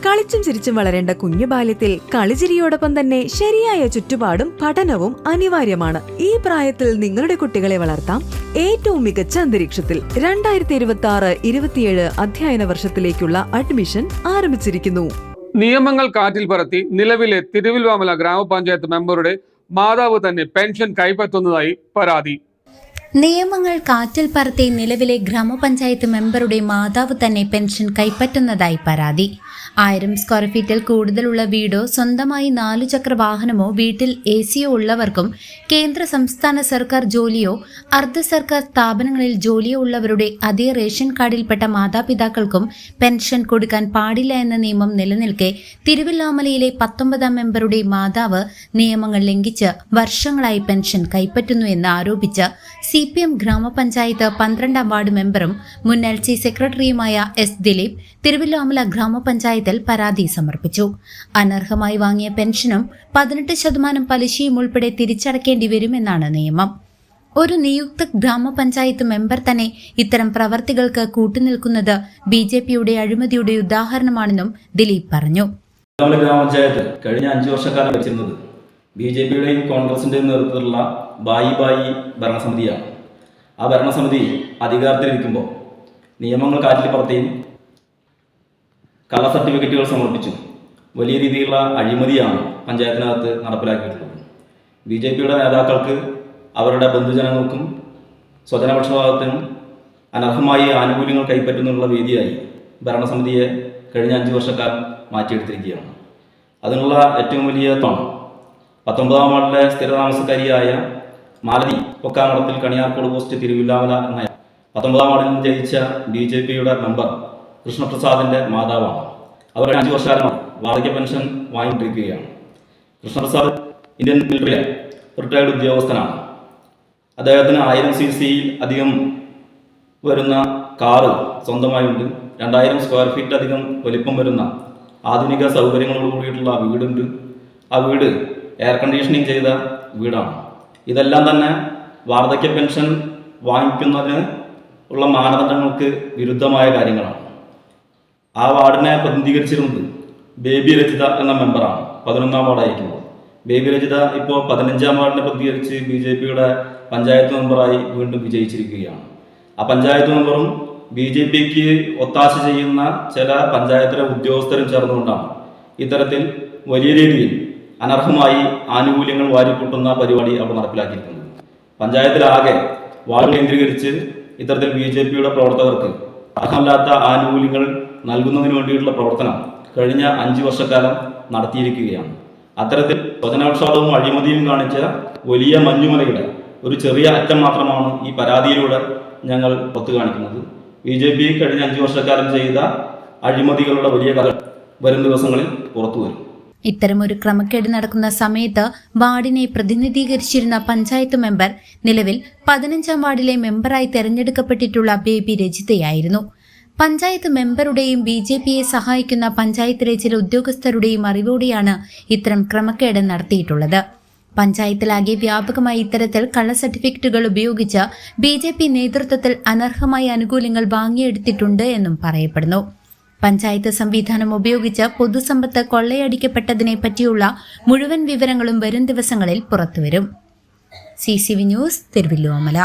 കളിച്ചും ചിരിച്ചും വളരേണ്ട കുഞ്ഞു ബാല്യത്തിൽ കളിചിരിയോടൊപ്പം തന്നെ ശരിയായ ചുറ്റുപാടും പഠനവും അനിവാര്യമാണ്. ഈ പ്രായത്തിൽ നിങ്ങളുടെ കുട്ടികളെ വളർത്താം ഏറ്റവും മികച്ച അന്തരീക്ഷത്തിൽ. 2026-27 അധ്യയന വർഷത്തിലേക്കുള്ള അഡ്മിഷൻ ആരംഭിച്ചിരിക്കുന്നു. നിയമങ്ങൾ കാറ്റിൽ പറത്തി നിലവിലെ തിരുവില്വാമല ഗ്രാമപഞ്ചായത്ത് മെമ്പറുടെ മാതാവ് തന്നെ പെൻഷൻ കൈപ്പറ്റുന്നതായി പരാതി. നിയമങ്ങൾ കാറ്റിൽ പറത്തി നിലവിലെ ഗ്രാമപഞ്ചായത്ത് മെമ്പറുടെ മാതാവ് തന്നെ പെൻഷൻ കൈപ്പറ്റുന്നതായി പരാതി. 1000 സ്ക്വയർ ഫീറ്റിൽ കൂടുതലുള്ള വീടോ സ്വന്തമായി 4 ചക്ര വാഹനമോ വീട്ടിൽ AC ഉള്ളവർക്കും കേന്ദ്ര സംസ്ഥാന സർക്കാർ ജോലിയോ അർദ്ധ സർക്കാർ സ്ഥാപനങ്ങളിൽ ജോലിയോ ഉള്ളവരുടെ അതേ റേഷൻ കാർഡിൽപ്പെട്ട മാതാപിതാക്കൾക്കും പെൻഷൻ കൊടുക്കാൻ പാടില്ല എന്ന നിയമം നിലനിൽക്കെ തിരുവില്ലാമലയിലെ 19ാം മെമ്പറുടെ മാതാവ് നിയമങ്ങൾ ലംഘിച്ച് വർഷങ്ങളായി പെൻഷൻ കൈപ്പറ്റുന്നു എന്ന് ആരോപിച്ച് CPM ഗ്രാമപഞ്ചായത്ത് 12ാം വാർഡ് മെമ്പറും മുൻ LC സെക്രട്ടറിയുമായ S. ദിലീപ് തിരുവില്ലാമല ഗ്രാമപഞ്ചായത്തിൽ പരാതി സമർപ്പിച്ചു. അനർഹമായി വാങ്ങിയ പെൻഷനും 18% പലിശയും ഉൾപ്പെടെ തിരിച്ചടക്കേണ്ടി വരുമെന്നാണ് നിയമം. ഒരു നിയുക്ത ഗ്രാമപഞ്ചായത്ത് മെമ്പർ തന്നെ ഇത്തരം പ്രവർത്തികൾക്ക് കൂട്ടുനിൽക്കുന്നത് BJPയുടെ അഴിമതിയുടെ ഉദാഹരണമാണെന്നും ദിലീപ് പറഞ്ഞു. ഗ്രാമപഞ്ചായത്ത് കഴിഞ്ഞ 5 വർഷക്കാലം വെച്ചിരുന്നത് BJPയുടെയും കോൺഗ്രസിന്റെയും നേതൃത്വത്തിലുള്ള ബായി ഭരണസമിതിയാണ്. ആ ഭരണസമിതി അധികാരത്തിലിരിക്കുമ്പോൾ നിയമങ്ങൾ കാറ്റിൽ പറത്തിയും കള സർട്ടിഫിക്കറ്റുകൾ സമർപ്പിച്ചും വലിയ രീതിയിലുള്ള അഴിമതിയാണ് പഞ്ചായത്തിനകത്ത് നടപ്പിലാക്കിയിട്ടുള്ളത്. BJPയുടെ നേതാക്കൾക്ക് അവരുടെ ബന്ധുജനങ്ങൾക്കും സ്വജനപക്ഷപാതത്തിനും അനർഹമായി ആനുകൂല്യങ്ങൾ കൈപ്പറ്റുന്നുള്ള വേദിയായി ഭരണസമിതിയെ കഴിഞ്ഞ 5 വർഷക്കാലം മാറ്റിയെടുത്തിരിക്കുകയാണ്. അതിനുള്ള ഏറ്റവും വലിയ 19ാം വാർഡിലെ സ്ഥിരതാമസക്കാരിയായ മാലതി പൊക്കാമടത്തിൽ കണിയാർക്കോട് പോസ്റ്റ് തിരുവില്ലാമല എന്ന 19ാം വാർഡിൽ നിന്ന് ജയിച്ച BJPയുടെ മെമ്പർ കൃഷ്ണപ്രസാദിന്റെ മാതാവാണ്. അവർ 5 വർഷക്കാലമായി വാർദ്ധക്യ പെൻഷൻ വാങ്ങിക്കൊണ്ടിരിക്കുകയാണ്. കൃഷ്ണപ്രസാദ് ഇന്ത്യൻ മിലിറ്ററിയിലെ റിട്ടയർഡ് ഉദ്യോഗസ്ഥനാണ്. അദ്ദേഹത്തിന് 1000 cc അധികം വരുന്ന കാറ് സ്വന്തമായുണ്ട്. 2000 സ്ക്വയർ ഫീറ്റ് അധികം വലിപ്പം വരുന്ന ആധുനിക സൗകര്യങ്ങളോട് കൂടിയിട്ടുള്ള വീടുണ്ട്. ആ വീട് എയർ കണ്ടീഷനിങ് ചെയ്ത വീടാണ്. ഇതെല്ലാം തന്നെ വാർദ്ധക്യ പെൻഷൻ വാങ്ങിക്കുന്നതിന് ഉള്ള മാനദണ്ഡങ്ങൾക്ക് വിരുദ്ധമായ കാര്യങ്ങളാണ്. ആ വാർഡിനെ പ്രതിനിധീകരിച്ചിരുന്നത് ബേബി രജിത എന്ന മെമ്പറാണ്. 11ാം വാർഡായിരിക്കുമ്പോൾ ബേബി രജിത ഇപ്പോൾ 15ാം വാർഡിനെ പ്രതിനിധീകരിച്ച് BJPയുടെ പഞ്ചായത്ത് മെമ്പറായി വീണ്ടും വിജയിച്ചിരിക്കുകയാണ്. ആ പഞ്ചായത്ത് മെമ്പറും BJPക്ക് ഒത്താശ ചെയ്യുന്ന ചില പഞ്ചായത്തിലെ ഉദ്യോഗസ്ഥരും ചേർന്നുകൊണ്ടാണ് ഇത്തരത്തിൽ വലിയ രീതിയിൽ അനർഹമായി ആനുകൂല്യങ്ങൾ വാരിക്കൂട്ടുന്ന പരിപാടി അവിടെ നടപ്പിലാക്കിയിരിക്കുന്നത്. പഞ്ചായത്തിലാകെ വാർഡ് കേന്ദ്രീകരിച്ച് ഇത്തരത്തിൽ BJPയുടെ പ്രവർത്തകർക്ക് അർഹമല്ലാത്ത ആനുകൂല്യങ്ങൾ നൽകുന്നതിന് വേണ്ടിയിട്ടുള്ള പ്രവർത്തനം കഴിഞ്ഞ 5 വർഷക്കാലം നടത്തിയിരിക്കുകയാണ്. അത്തരത്തിൽ സ്വജനപക്ഷപാതവും അഴിമതിയും കാണിച്ച വലിയ മഞ്ഞുമലയുടെ ഒരു ചെറിയ അറ്റം മാത്രമാണ് ഈ പരാതിയിലൂടെ ഞങ്ങൾ പുറത്തു കാണിക്കുന്നത്. BJP കഴിഞ്ഞ 5 വർഷക്കാലം ചെയ്ത അഴിമതികളുടെ വലിയ കഥ വരും ദിവസങ്ങളിൽ പുറത്തു വരും. ഇത്തരമൊരു ക്രമക്കേട് നടക്കുന്ന സമയത്ത് വാർഡിനെ പ്രതിനിധീകരിച്ചിരുന്ന പഞ്ചായത്ത് മെമ്പർ നിലവിൽ 15ാം വാർഡിലെ മെമ്പറായി തെരഞ്ഞെടുക്കപ്പെട്ടിട്ടുള്ള ബേബി രജിതയായിരുന്നു. പഞ്ചായത്ത് മെമ്പറുടെയും BJPയെ സഹായിക്കുന്ന പഞ്ചായത്തിലെ ചില ഉദ്യോഗസ്ഥരുടെയും അറിവോടെയാണ് ഇത്തരം ക്രമക്കേട് നടത്തിയിട്ടുള്ളത്. പഞ്ചായത്തിലാകെ വ്യാപകമായി ഇത്തരത്തിൽ കള്ള സർട്ടിഫിക്കറ്റുകൾ ഉപയോഗിച്ച് BJP നേതൃത്വത്തിൽ അനർഹമായ ആനുകൂല്യങ്ങൾ വാങ്ങിയെടുത്തിട്ടുണ്ട് എന്നും പറയപ്പെടുന്നു. പഞ്ചായത്ത് സംവിധാനം ഉപയോഗിച്ച് പൊതുസമ്പത്ത് കൊള്ളയടിക്കപ്പെട്ടതിനെ പറ്റിയുള്ള മുഴുവൻ വിവരങ്ങളും വരും ദിവസങ്ങളിൽ പുറത്തുവരും. CCV news, Thiruvilwamala.